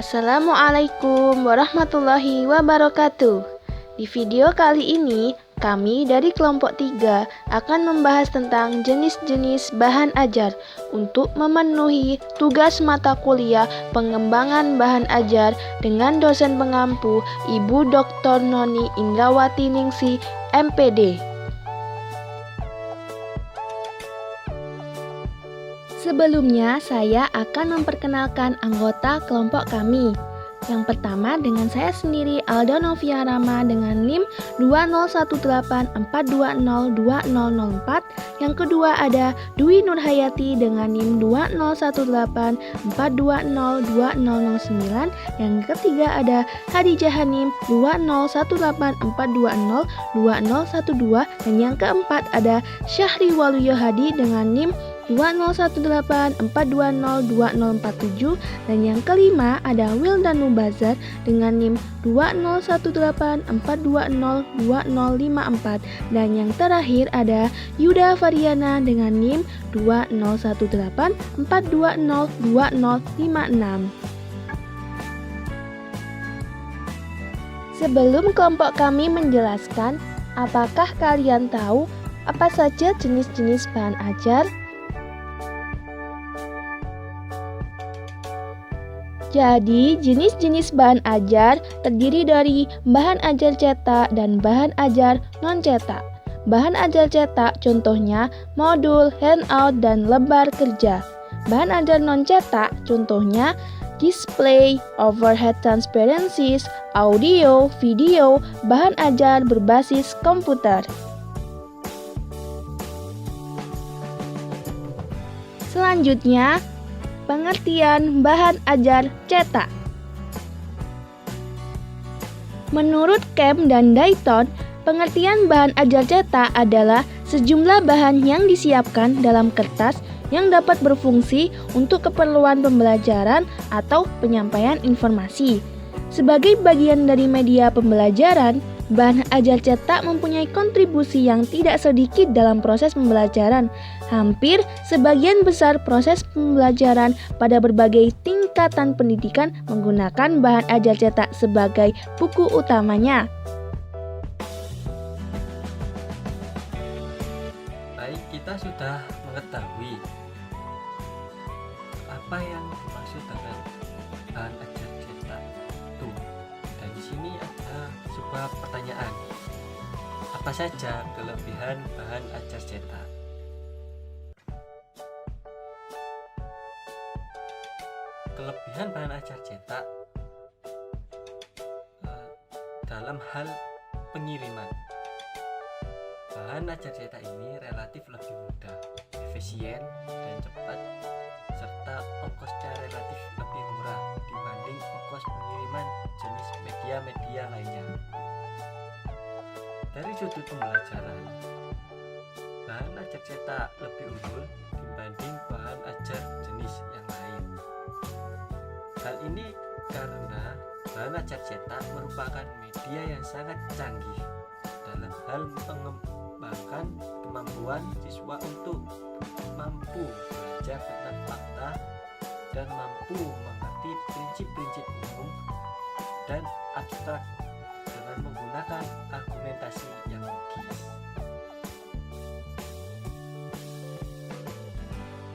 Assalamualaikum warahmatullahi wabarakatuh. Di video kali ini, kami dari kelompok 3 akan membahas tentang jenis-jenis bahan ajar untuk memenuhi tugas mata kuliah pengembangan bahan ajar dengan dosen pengampu Ibu Dr. Noni Indrawati Ningsih, MPD. Sebelumnya, saya akan memperkenalkan anggota kelompok kami. Yang pertama dengan saya sendiri, Alda Novia Rama dengan NIM 201842020004. Yang kedua ada Dwi Nurhayati dengan NIM 201842020009. Yang ketiga ada Hadijah Hanim 201842020012. Dan yang keempat ada Syahri Waluyo Hadi dengan NIM 201842020047. Dan yang kelima ada Wildan Mubazar dengan NIM 201842020054. Dan yang terakhir ada Yuda Variana dengan NIM 201842020056. Sebelum kelompok kami menjelaskan, apakah kalian tahu apa saja jenis-jenis bahan ajar? Jadi, jenis-jenis bahan ajar terdiri dari bahan ajar cetak dan bahan ajar non-cetak. Bahan ajar cetak contohnya modul, handout, dan lembar kerja. Bahan ajar non-cetak contohnya display, overhead transparencies, audio, video, bahan ajar berbasis komputer. Selanjutnya, pengertian bahan ajar cetak. Menurut Kemp dan Dayton, pengertian bahan ajar cetak adalah sejumlah bahan yang disiapkan dalam kertas yang dapat berfungsi untuk keperluan pembelajaran atau penyampaian informasi. Sebagai bagian dari media pembelajaran, bahan ajar cetak mempunyai kontribusi yang tidak sedikit dalam proses pembelajaran. Hampir sebagian besar proses pembelajaran pada berbagai tingkatan pendidikan menggunakan bahan ajar cetak sebagai buku utamanya. Baik, kita sudah mengetahui apa yang dimaksud dengan bahan ajar cetak itu. Dan di sini ada sebuah pertanyaan. Apa saja kelebihan bahan ajar cetak? Kelebihan bahan ajar cetak dalam hal pengiriman. Bahan ajar cetak ini relatif lebih mudah, efisien, dan cepat, serta ongkosnya relatif lebih murah dibanding ongkos pengiriman jenis media-media lainnya. Dari sudut pembelajaran, bahan ajar cetak lebih unggul dibanding bahan ajar jenis yang lain. Hal ini karena bahan ajar cetak merupakan media yang sangat canggih dalam hal mengembangkan kemampuan siswa untuk mampu belajar tentang fakta dan mampu mengerti prinsip-prinsip umum dan abstrak dengan menggunakan argumentasi yang logis.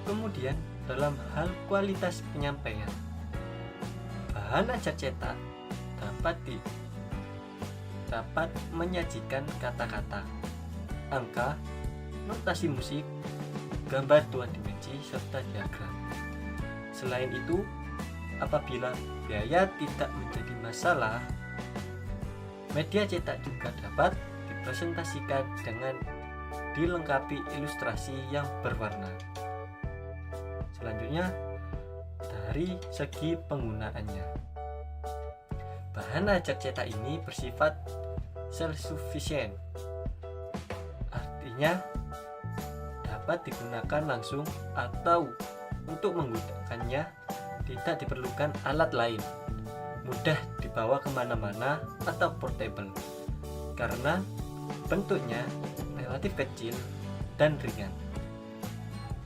Kemudian dalam hal kualitas penyampaian, bahan ajar cetak dapat menyajikan kata-kata, angka, notasi musik, gambar dua dimensi, serta diagram. Selain itu, apabila biaya tidak menjadi masalah, media cetak juga dapat dipresentasikan dengan dilengkapi ilustrasi yang berwarna. Selanjutnya, dari segi penggunaannya, bahan ajar cetak ini bersifat self-sufficient, artinya dapat digunakan langsung atau untuk menggunakannya tidak diperlukan alat lain, mudah dibawa kemana-mana atau portable karena bentuknya relatif kecil dan ringan.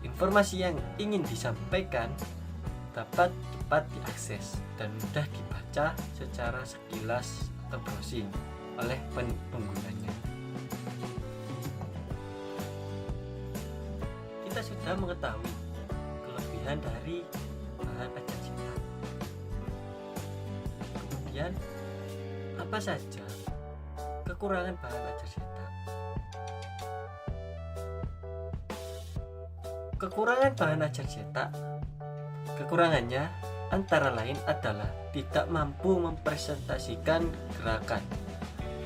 Informasi yang ingin disampaikan dapat dapat diakses dan mudah dibaca secara sekilas atau browsing oleh penggunanya. Kita sudah mengetahui kelebihan dari bahan ajar cetak. Kemudian, apa saja kekurangan bahan ajar cetak? Kekurangan bahan ajar cetak, kekurangannya antara lain adalah tidak mampu mempresentasikan gerakan.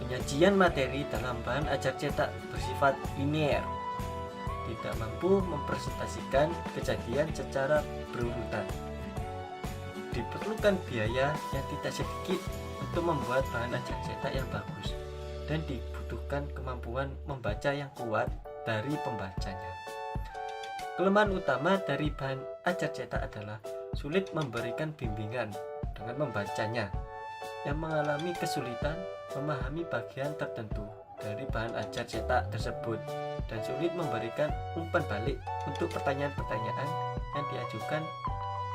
Penyajian materi dalam bahan ajar cetak bersifat linear, tidak mampu mempresentasikan kejadian secara berurutan. Diperlukan biaya yang tidak sedikit untuk membuat bahan ajar cetak yang bagus, dan dibutuhkan kemampuan membaca yang kuat dari pembacanya. Kelemahan utama dari bahan ajar cetak adalah sulit memberikan bimbingan dengan membacanya, yang mengalami kesulitan memahami bagian tertentu dari bahan ajar cetak tersebut, dan sulit memberikan umpan balik untuk pertanyaan-pertanyaan yang diajukan,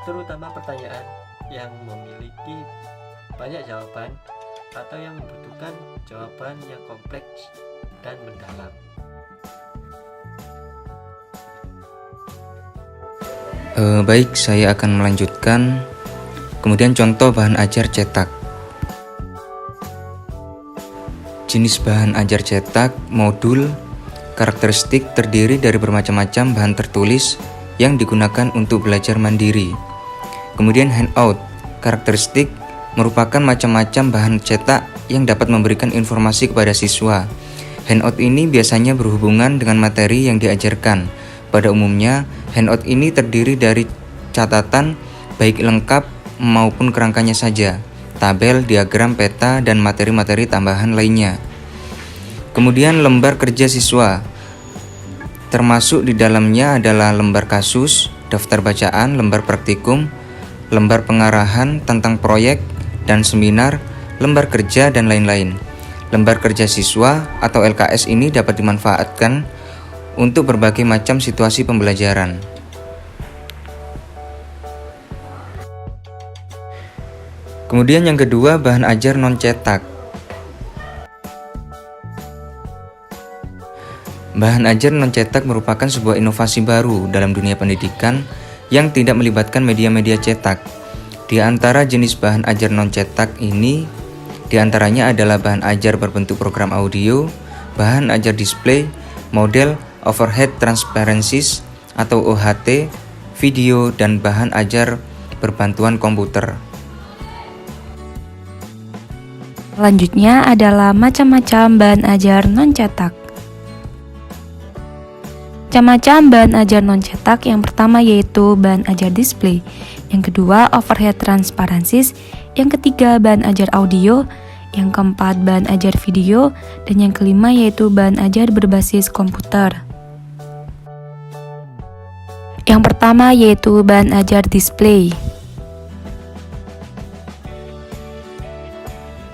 terutama pertanyaan yang memiliki banyak jawaban atau yang membutuhkan jawaban yang kompleks dan mendalam. Baik, saya akan melanjutkan. Kemudian contoh bahan ajar cetak. Jenis bahan ajar cetak, modul, karakteristik terdiri dari bermacam-macam bahan tertulis yang digunakan untuk belajar mandiri. Kemudian handout, karakteristik merupakan macam-macam bahan cetak yang dapat memberikan informasi kepada siswa. Handout ini biasanya berhubungan dengan materi yang diajarkan. Pada umumnya, handout ini terdiri dari catatan baik lengkap maupun kerangkanya saja, tabel, diagram, peta, dan materi-materi tambahan lainnya. Kemudian lembar kerja siswa, termasuk di dalamnya adalah lembar kasus, daftar bacaan, lembar praktikum, lembar pengarahan tentang proyek dan seminar, lembar kerja, dan lain-lain. Lembar kerja siswa atau LKS ini dapat dimanfaatkan untuk berbagai macam situasi pembelajaran. Kemudian yang kedua, bahan ajar non-cetak. Bahan ajar non-cetak merupakan sebuah inovasi baru dalam dunia pendidikan yang tidak melibatkan media-media cetak. Di antara jenis bahan ajar non-cetak ini, di antaranya adalah bahan ajar berbentuk program audio, bahan ajar display, model, overhead transparencies atau OHT, video, dan bahan ajar berbantuan komputer. Selanjutnya adalah macam-macam bahan ajar non-cetak. Macam-macam bahan ajar non-cetak yang pertama yaitu bahan ajar display, yang kedua overhead transparencies, yang ketiga bahan ajar audio, yang keempat bahan ajar video, dan yang kelima yaitu bahan ajar berbasis komputer. Yang pertama yaitu bahan ajar display.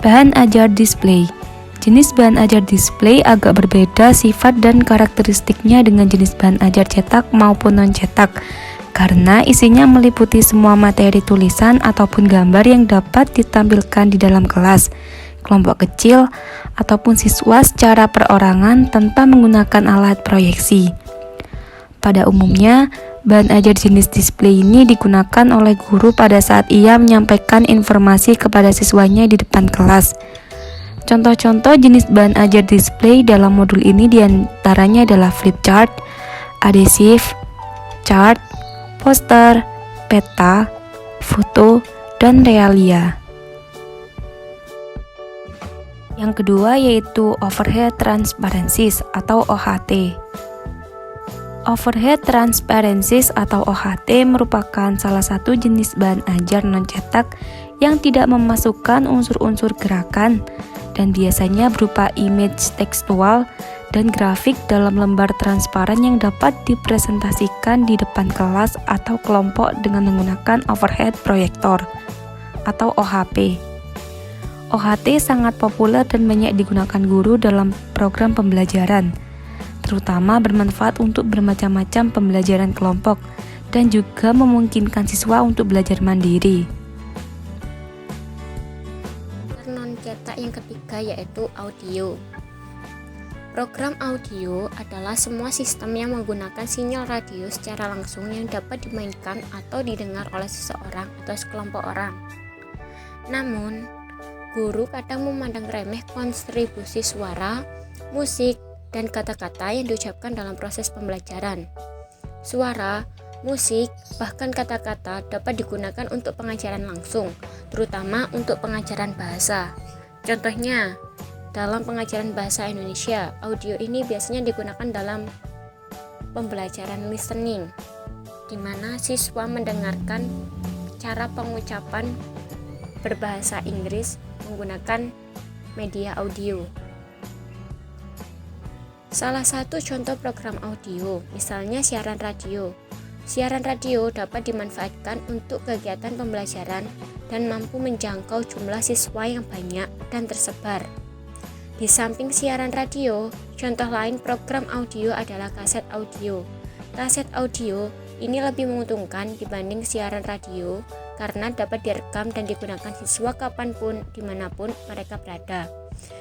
Bahan ajar display. Jenis bahan ajar display agak berbeda sifat dan karakteristiknya dengan jenis bahan ajar cetak maupun non-cetak, karena isinya meliputi semua materi tulisan ataupun gambar yang dapat ditampilkan di dalam kelas, kelompok kecil, ataupun siswa secara perorangan tanpa menggunakan alat proyeksi. Pada umumnya, bahan ajar jenis display ini digunakan oleh guru pada saat ia menyampaikan informasi kepada siswanya di depan kelas. Contoh-contoh jenis bahan ajar display dalam modul ini diantaranya adalah flip chart, adhesif, chart, poster, peta, foto, dan realia. Yang kedua yaitu overhead transparencies atau OHT. Overhead transparencies atau OHT merupakan salah satu jenis bahan ajar non-cetak yang tidak memasukkan unsur-unsur gerakan dan biasanya berupa image tekstual dan grafik dalam lembar transparan yang dapat dipresentasikan di depan kelas atau kelompok dengan menggunakan overhead proyektor atau OHP. OHT sangat populer dan banyak digunakan guru dalam program pembelajaran, terutama bermanfaat untuk bermacam-macam pembelajaran kelompok dan juga memungkinkan siswa untuk belajar mandiri. Non-cetak yang ketiga yaitu audio. Program audio adalah semua sistem yang menggunakan sinyal radio secara langsung yang dapat dimainkan atau didengar oleh seseorang atau sekelompok orang. Namun, guru kadang memandang remeh kontribusi suara, musik, dan kata-kata yang diucapkan dalam proses pembelajaran. Suara, musik, bahkan kata-kata dapat digunakan untuk pengajaran langsung, terutama untuk pengajaran bahasa. Contohnya, dalam pengajaran bahasa Indonesia, audio ini biasanya digunakan dalam pembelajaran listening, di mana siswa mendengarkan cara pengucapan berbahasa Inggris menggunakan media audio. Salah satu contoh program audio, misalnya siaran radio. Siaran radio dapat dimanfaatkan untuk kegiatan pembelajaran dan mampu menjangkau jumlah siswa yang banyak dan tersebar. Di samping siaran radio, contoh lain program audio adalah kaset audio. Kaset audio ini lebih menguntungkan dibanding siaran radio karena dapat direkam dan digunakan siswa kapanpun, dimanapun mereka berada.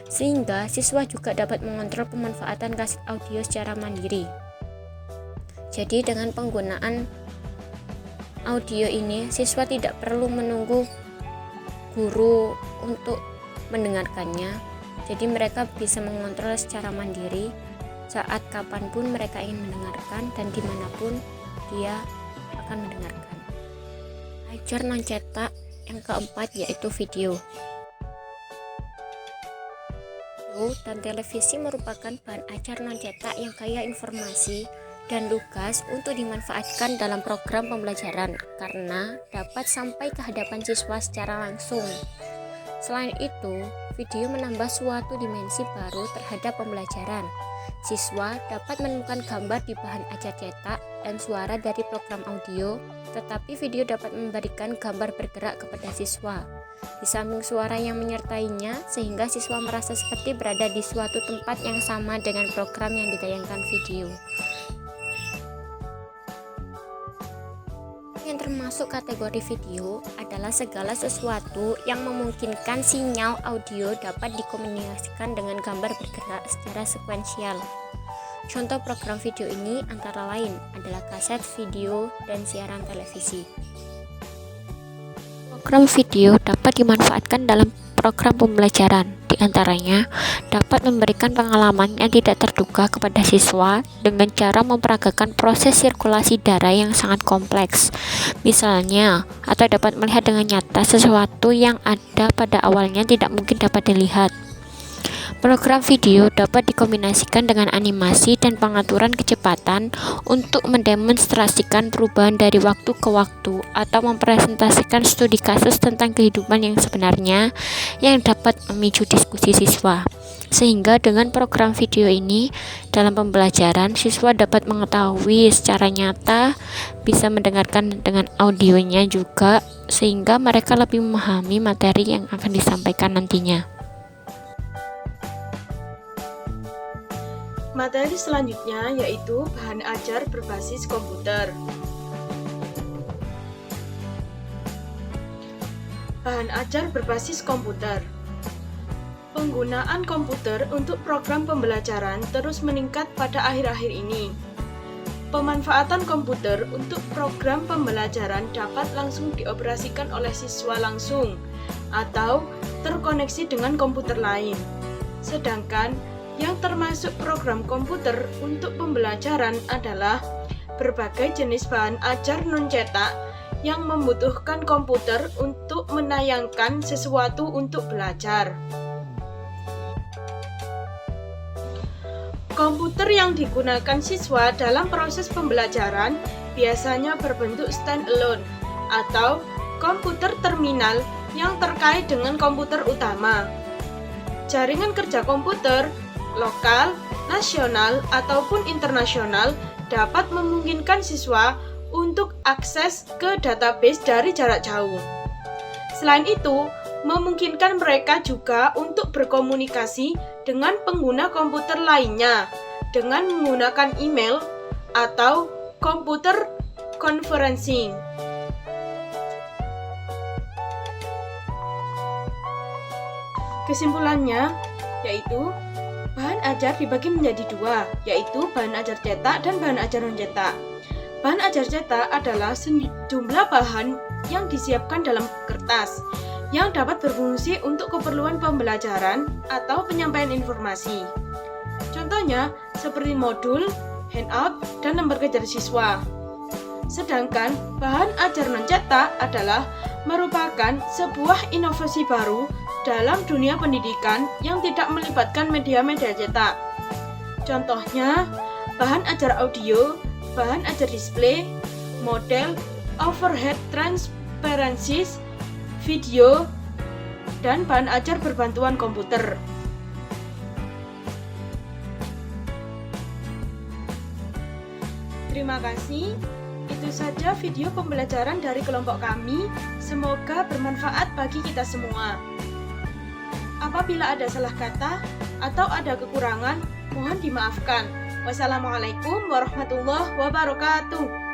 Sehingga siswa juga dapat mengontrol pemanfaatan kaset audio secara mandiri. Jadi dengan penggunaan audio ini, siswa tidak perlu menunggu guru untuk mendengarkannya. Jadi mereka bisa mengontrol secara mandiri saat kapanpun mereka ingin mendengarkan dan dimanapun dia akan mendengarkan. Ajar non-cetak yang keempat yaitu video. Dan televisi merupakan bahan ajar non-cetak yang kaya informasi dan lugas untuk dimanfaatkan dalam program pembelajaran karena dapat sampai ke hadapan siswa secara langsung. Selain itu, video menambah suatu dimensi baru terhadap pembelajaran. Siswa dapat menemukan gambar di bahan ajar cetak dan suara dari program audio, tetapi video dapat memberikan gambar bergerak kepada siswa. Di samping suara yang menyertainya, sehingga siswa merasa seperti berada di suatu tempat yang sama dengan program yang ditayangkan video. Yang termasuk kategori video adalah segala sesuatu yang memungkinkan sinyal audio dapat dikomunikasikan dengan gambar bergerak secara sekuensial. Contoh program video ini antara lain adalah kaset video dan siaran televisi. Program video dapat dimanfaatkan dalam program pembelajaran, di antaranya dapat memberikan pengalaman yang tidak terduga kepada siswa dengan cara memperagakan proses sirkulasi darah yang sangat kompleks, misalnya, atau dapat melihat dengan nyata sesuatu yang ada pada awalnya tidak mungkin dapat dilihat. Program video dapat dikombinasikan dengan animasi dan pengaturan kecepatan untuk mendemonstrasikan perubahan dari waktu ke waktu atau mempresentasikan studi kasus tentang kehidupan yang sebenarnya yang dapat memicu diskusi siswa. Sehingga dengan program video ini dalam pembelajaran siswa dapat mengetahui secara nyata, bisa mendengarkan dengan audionya juga, sehingga mereka lebih memahami materi yang akan disampaikan nantinya. Materi selanjutnya yaitu bahan ajar berbasis komputer. Bahan ajar berbasis komputer. Penggunaan komputer untuk program pembelajaran terus meningkat pada akhir-akhir ini. Pemanfaatan komputer untuk program pembelajaran dapat langsung dioperasikan oleh siswa langsung atau terkoneksi dengan komputer lain. Sedangkan yang termasuk program komputer untuk pembelajaran adalah berbagai jenis bahan ajar non-cetak yang membutuhkan komputer untuk menayangkan sesuatu untuk belajar. Komputer yang digunakan siswa dalam proses pembelajaran biasanya berbentuk standalone atau komputer terminal yang terkait dengan komputer utama. Jaringan kerja komputer lokal, nasional, ataupun internasional dapat memungkinkan siswa untuk akses ke database dari jarak jauh. Selain itu, memungkinkan mereka juga untuk berkomunikasi dengan pengguna komputer lainnya dengan menggunakan email atau komputer conferencing. Kesimpulannya, yaitu bahan ajar dibagi menjadi dua, yaitu bahan ajar cetak dan bahan ajar non-cetak. Bahan ajar cetak adalah sejumlah bahan yang disiapkan dalam kertas, yang dapat berfungsi untuk keperluan pembelajaran atau penyampaian informasi. Contohnya, seperti modul, handout, dan lembar kejar siswa. Sedangkan bahan ajar non-cetak adalah merupakan sebuah inovasi baru dalam dunia pendidikan yang tidak melibatkan media-media cetak. Contohnya, bahan ajar audio, bahan ajar display, model, overhead transparencies, video, dan bahan ajar berbantuan komputer. Terima kasih. Itu saja video pembelajaran dari kelompok kami. Semoga bermanfaat bagi kita semua. Apabila ada salah kata atau ada kekurangan, mohon dimaafkan. Wassalamualaikum warahmatullahi wabarakatuh.